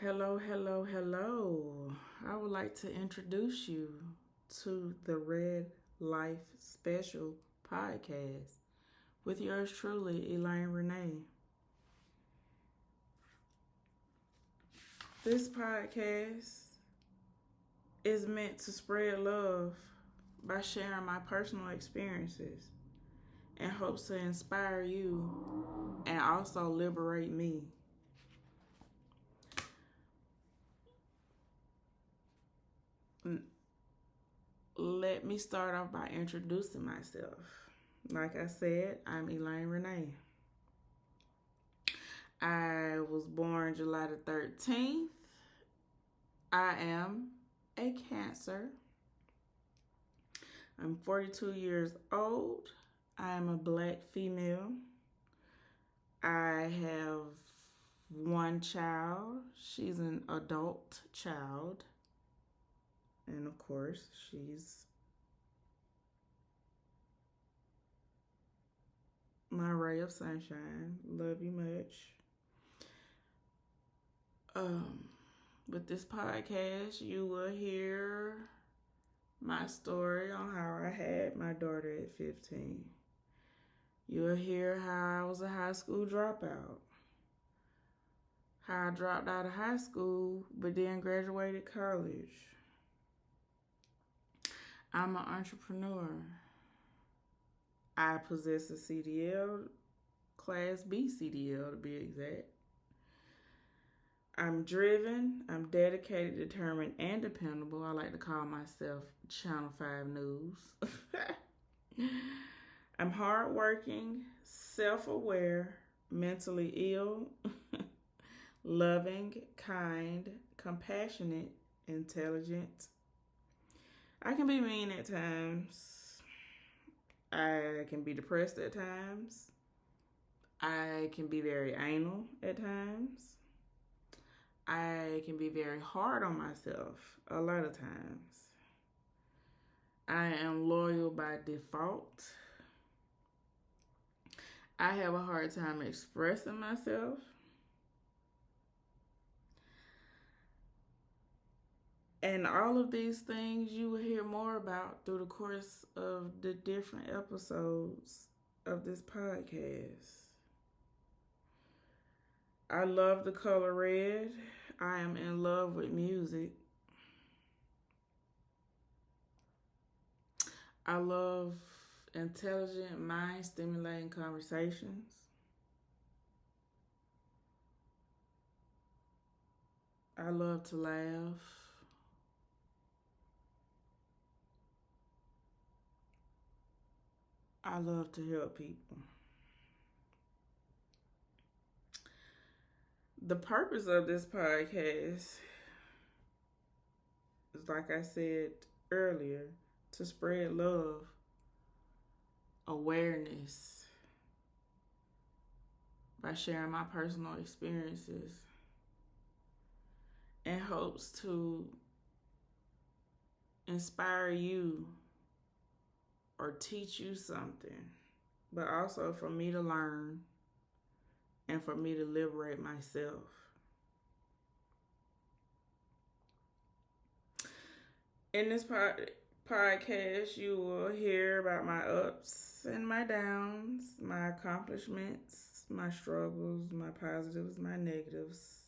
Hello, hello, hello. I would like to introduce you to the Red Life Special podcast with yours truly, Elaine Renae. This podcast is meant to spread love by sharing my personal experiences and hopes to inspire you and also liberate me. Let me start off by introducing myself. Like I said, I'm Elaine Renae. I was born July the 13th. I am a Cancer. I'm 42 years old. I am a Black female. I have one child. She's an adult child. And of course, she's my ray of sunshine. Love you much. With this podcast, you will hear my story on how I had my daughter at 15. You'll hear how I was a high school dropout, how I dropped out of high school but then graduated college. I'm an entrepreneur. I possess a CDL, Class B CDL to be exact. I'm driven, I'm dedicated, determined, and dependable. I like to call myself Channel 5 News. I'm hardworking, self-aware, mentally ill, loving, kind, compassionate, intelligent. I can be mean at times. I can be depressed at times. I can be very anal at times. I can be very hard on myself a lot of times. I am loyal by default. I have a hard time expressing myself. And all of these things you will hear more about through the course of the different episodes of this podcast. I love the color red. I am in love with music. I love intelligent, mind-stimulating conversations. I love to laugh. I love to help people. The purpose of this podcast is, like I said earlier, to spread love, awareness, by sharing my personal experiences in hopes to inspire you or teach you something, but also for me to learn and for me to liberate myself. In this podcast, you will hear about my ups and my downs, my accomplishments, my struggles, my positives, my negatives,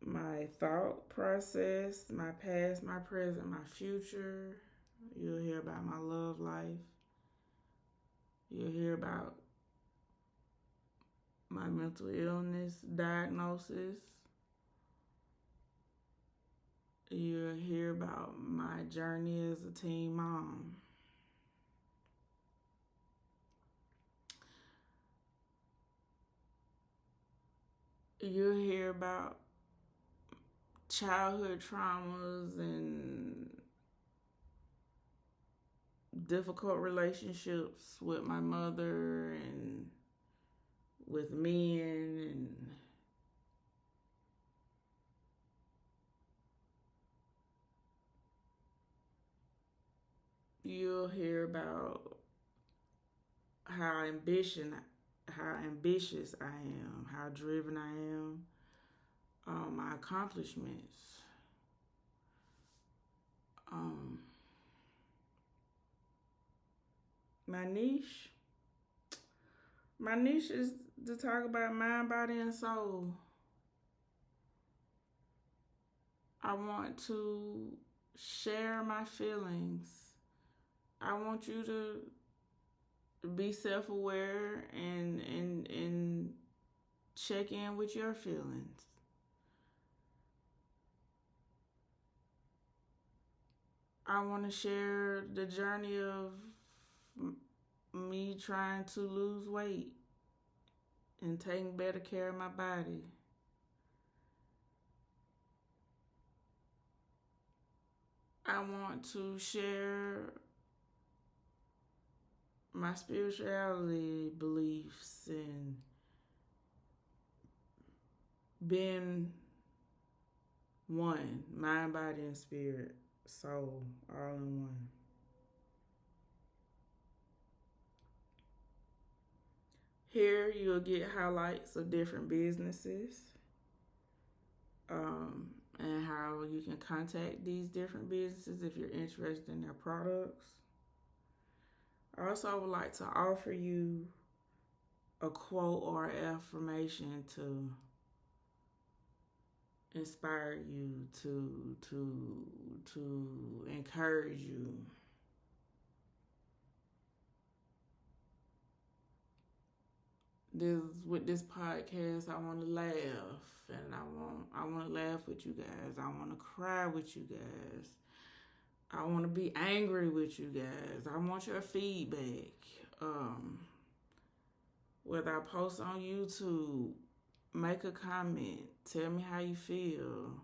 my thought process, my past, my present, my future. You'll hear about my love life. You'll hear about my mental illness diagnosis. You'll hear about my journey as a teen mom. You'll hear about childhood traumas and difficult relationships with my mother and with men, and you'll hear about how ambitious I am, how driven I am, my accomplishments. Um, my niche. My niche is to talk about mind, body, and soul. I want to share my feelings. I want you to be self-aware and check in with your feelings. I want to share the journey of me trying to lose weight and taking better care of my body. I want to share my spirituality beliefs and being one, mind, body, and spirit, soul, all in one. Here you'll get highlights of different businesses, and how you can contact these different businesses if you're interested in their products. I also would like to offer you a quote or affirmation to inspire you, to encourage you. With this podcast, I want to laugh, and I want to laugh with you guys. I want to cry with you guys. I want to be angry with you guys. I want your feedback. Whether I post on YouTube, make a comment, tell me how you feel.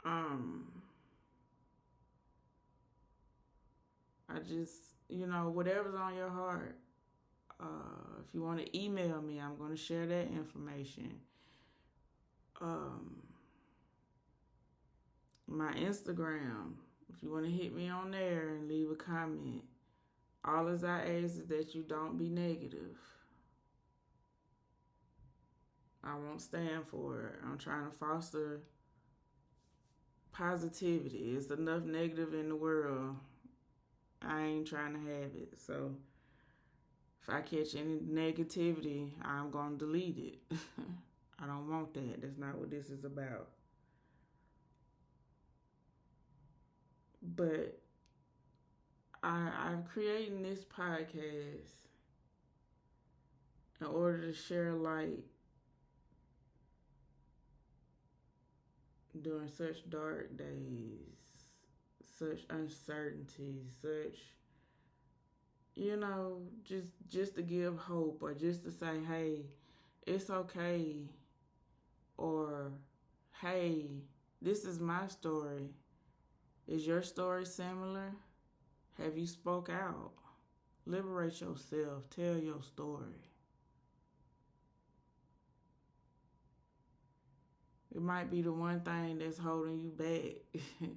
I just, whatever's on your heart. If you want to email me, I'm going to share that information. My Instagram, if you want to hit me on there and leave a comment. All as I ask is that you don't be negative. I won't stand for it. I'm trying to foster positivity. It's enough negative in the world. I ain't trying to have it. So if I catch any negativity, I'm going to delete it. I don't want that. That's not what this is about. But I'm creating this podcast in order to share light during such dark days, such uncertainty, such, just to give hope, or just to say, hey, it's okay, or hey, this is my story. Is your story similar? Have you spoke out? Liberate yourself. Tell your story. It might be the one thing that's holding you back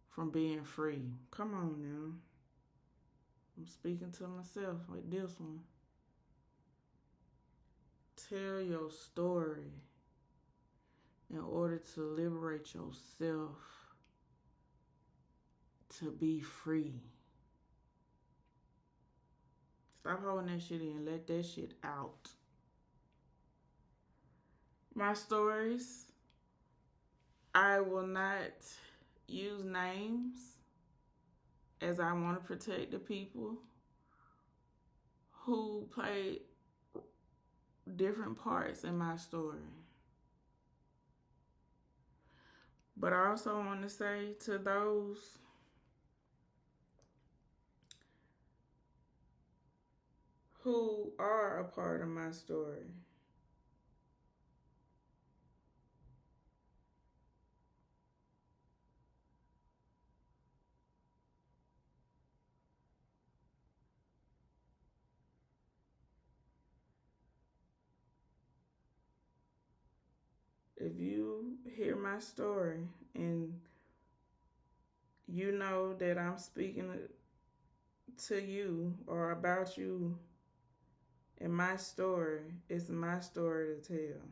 from being free. Come on now. I'm speaking to myself with this one. Tell your story in order to liberate yourself to be free. Stop holding that shit in. Let that shit out. My stories, I will not use names, as I want to protect the people who played different parts in my story. But I also want to say to those who are a part of my story, if you hear my story and you know that I'm speaking to you or about you in my story, it's my story to tell.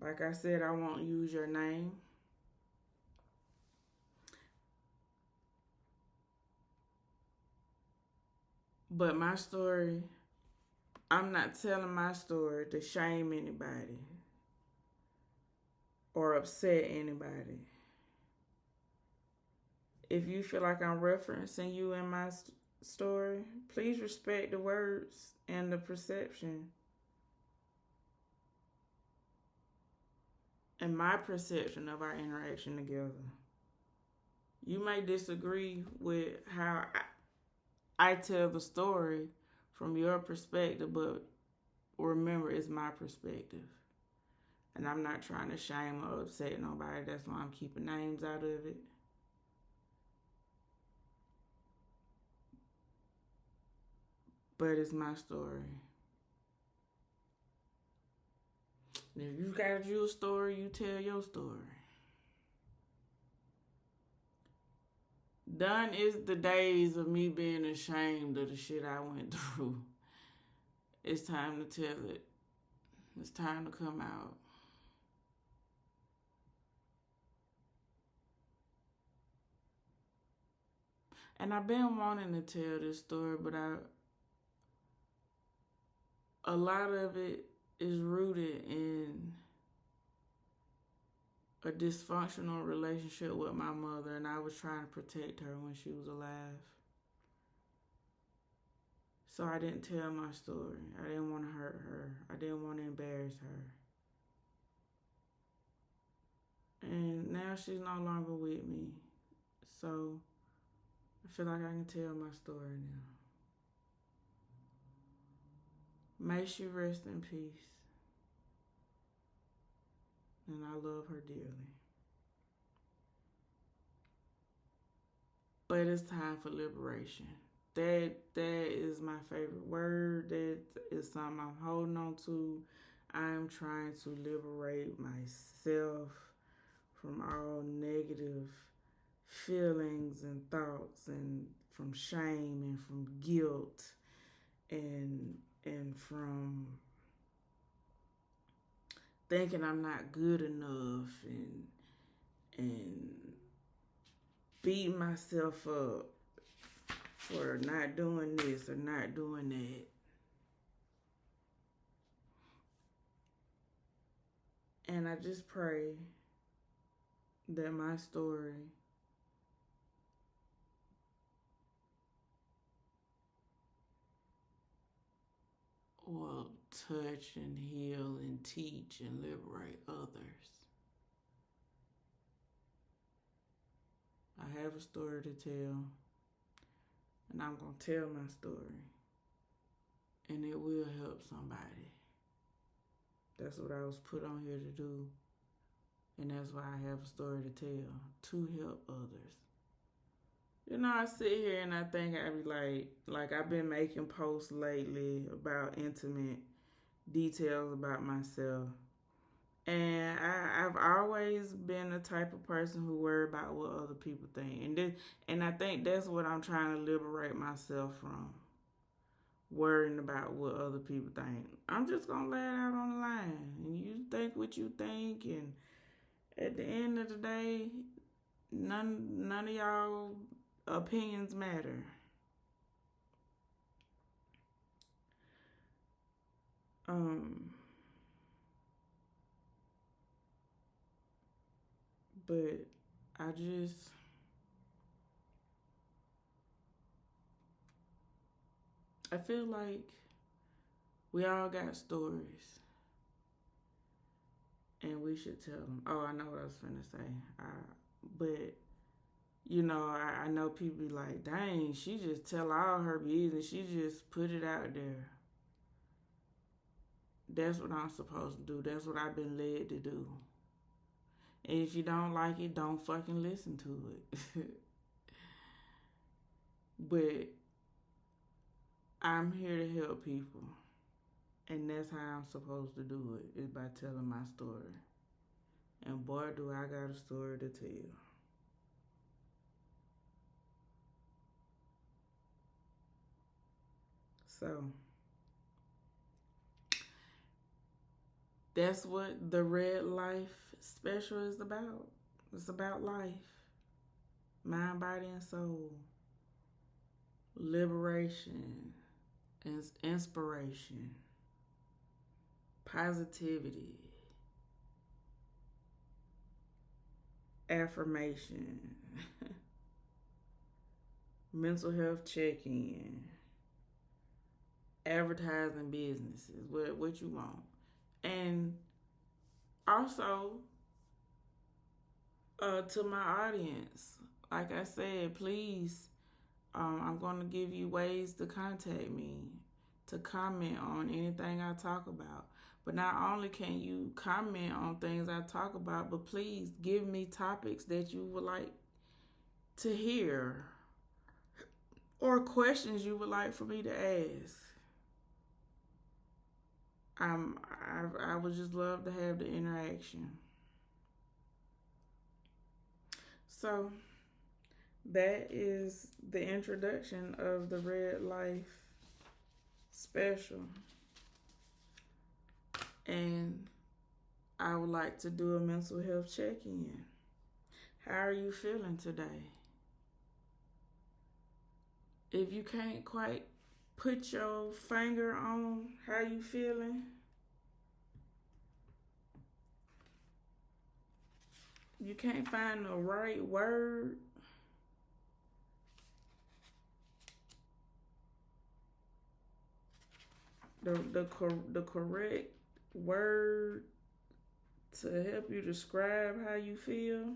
Like I said, I won't use your name. But my story, I'm not telling my story to shame anybody or upset anybody. If you feel like I'm referencing you in my story, please respect the words and the perception and my perception of our interaction together. You may disagree with how I tell the story from your perspective, but remember, it's my perspective. And I'm not trying to shame or upset nobody. That's why I'm keeping names out of it. But it's my story. And if you got your story, you tell your story. Done is the days of me being ashamed of the shit I went through. It's time to tell it. It's time to come out. And I've been wanting to tell this story, but a lot of it is rooted in a dysfunctional relationship with my mother, and I was trying to protect her when she was alive. So I didn't tell my story. I didn't want to hurt her. I didn't want to embarrass her. And now she's no longer with me. So I feel like I can tell my story now. May she rest in peace. And I love her dearly. But it's time for liberation. That is my favorite word. That is something I'm holding on to. I'm trying to liberate myself from all negative feelings and thoughts, and from shame, and from guilt, and from thinking I'm not good enough, and beating myself up for not doing this or not doing that. And I just pray that my story will touch and heal and teach and liberate others. I have a story to tell, and I'm going to tell my story, and it will help somebody. That's what I was put on here to do, and that's why I have a story to tell, to help others. You know, I sit here and I think I be like I've been making posts lately about intimate details about myself. And I've always been the type of person who worry about what other people think. And I think that's what I'm trying to liberate myself from. Worrying about what other people think. I'm just going to lay it out on the line. And you think what you think. And at the end of the day, none of y'all opinions matter. But I feel like we all got stories, and we should tell them. Oh, I know what I was finna say. But you know, I know people be like, dang, she just tell all her business. She just put it out there. That's what I'm supposed to do. That's what I've been led to do. And if you don't like it, don't fucking listen to it. But I'm here to help people. And that's how I'm supposed to do it, is by telling my story. And boy, do I got a story to tell. So, That's what the Red Life special is about. It's about life, mind, body, and soul, liberation, inspiration, positivity, affirmation, mental health check-in, advertising businesses, what you want. And also, to my audience, like I said, please, I'm going to give you ways to contact me, to comment on anything I talk about. But not only can you comment on things I talk about, but please give me topics that you would like to hear or questions you would like for me to ask. I would just love to have the interaction. So that is the introduction of the Red Life special. And I would like to do a mental health check-in. How are you feeling today? If you can't quite put your finger on how you feeling, you can't find the right word, the correct word to help you describe how you feel,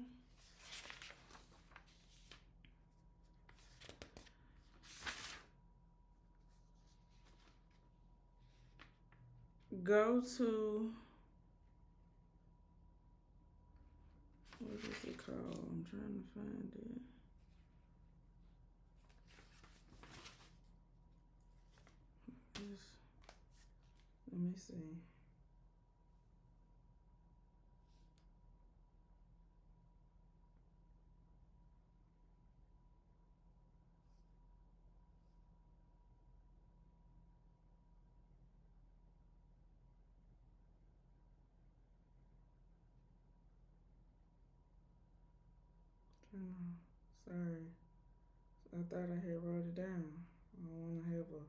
go to, what is it called? I'm trying to find it. Let me see. Sorry. I thought I had wrote it down. I want to have a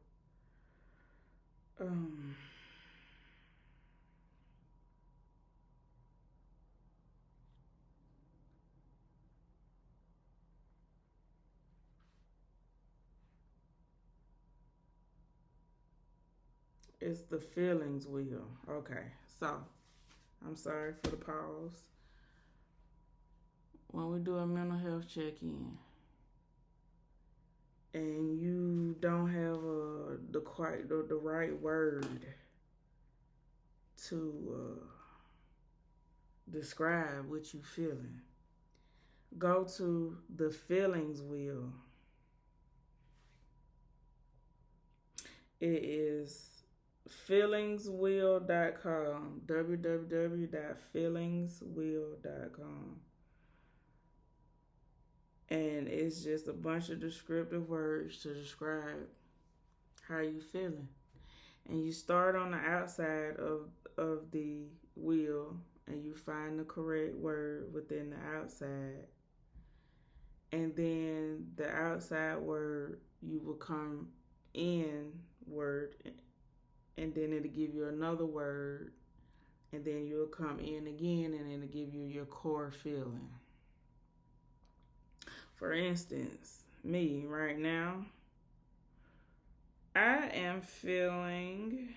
it's the feelings wheel. Okay. So, I'm sorry for the pause. When we do a mental health check-in and you don't have the right word to describe what you feeling, go to the feelings wheel. It is feelingswheel.com, www.feelingswheel.com. And it's just a bunch of descriptive words to describe how you feeling. And you start on the outside of the wheel and you find the correct word within the outside. And then the outside word, you will come in word, and then it'll give you another word, and then you'll come in again, and it'll give you your core feeling. For instance, me right now, I am feeling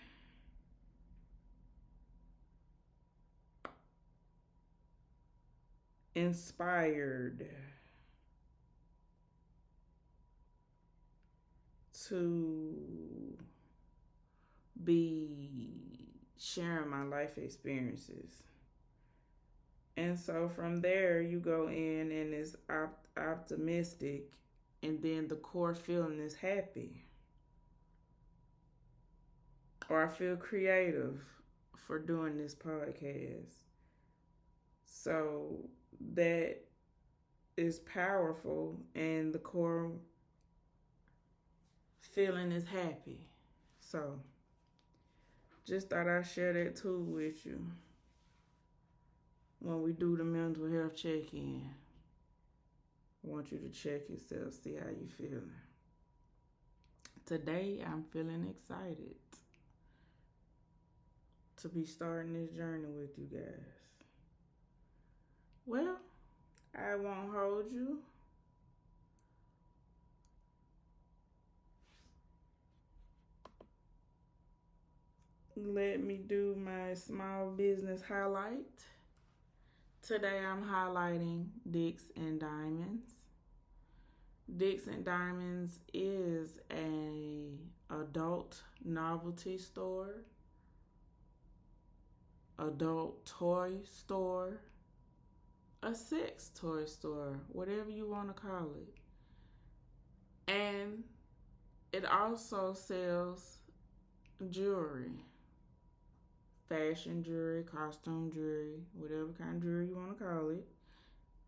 inspired to be sharing my life experiences. And so from there, you go in and it's optimistic, and then the core feeling is happy. Or I feel creative for doing this podcast. So that is powerful, and the core feeling is happy. So Just thought I'd share that too with you when we do the mental health check-in. I want you to check yourself, see how you feeling. Today, I'm feeling excited to be starting this journey with you guys. Well, I won't hold you. Let me do my small business highlight. Today I'm highlighting Dicks and Diamonds. Dicks and Diamonds is a adult novelty store, adult toy store, a sex toy store, whatever you want to call it. And it also sells jewelry, fashion jewelry, costume jewelry, whatever kind of jewelry you want to call it.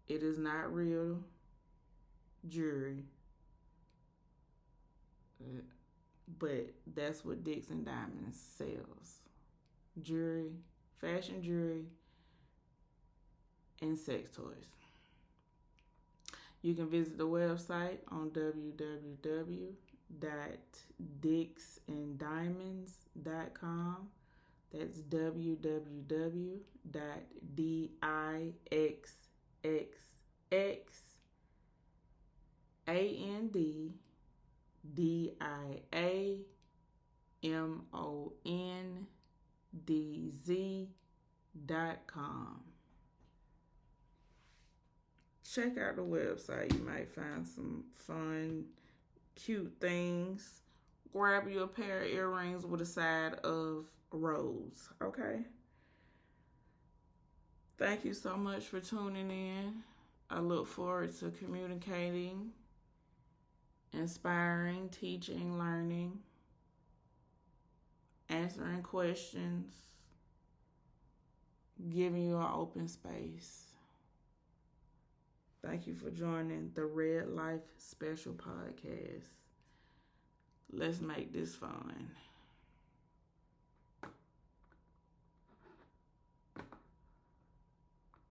It is not real jewelry, but that's what Dicks and Diamonds sells. Jewelry, fashion jewelry, and sex toys. You can visit the website on www.dicksanddiamonds.com. That's www.dicksanddiamondz.com. Check out the website. You might find some fun, cute things. Grab you a pair of earrings with a side of rose, okay? Thank you so much for tuning in. I look forward to communicating, inspiring, teaching, learning, answering questions, giving you an open space. Thank you for joining the Red Life Special Podcast. Let's make this fun.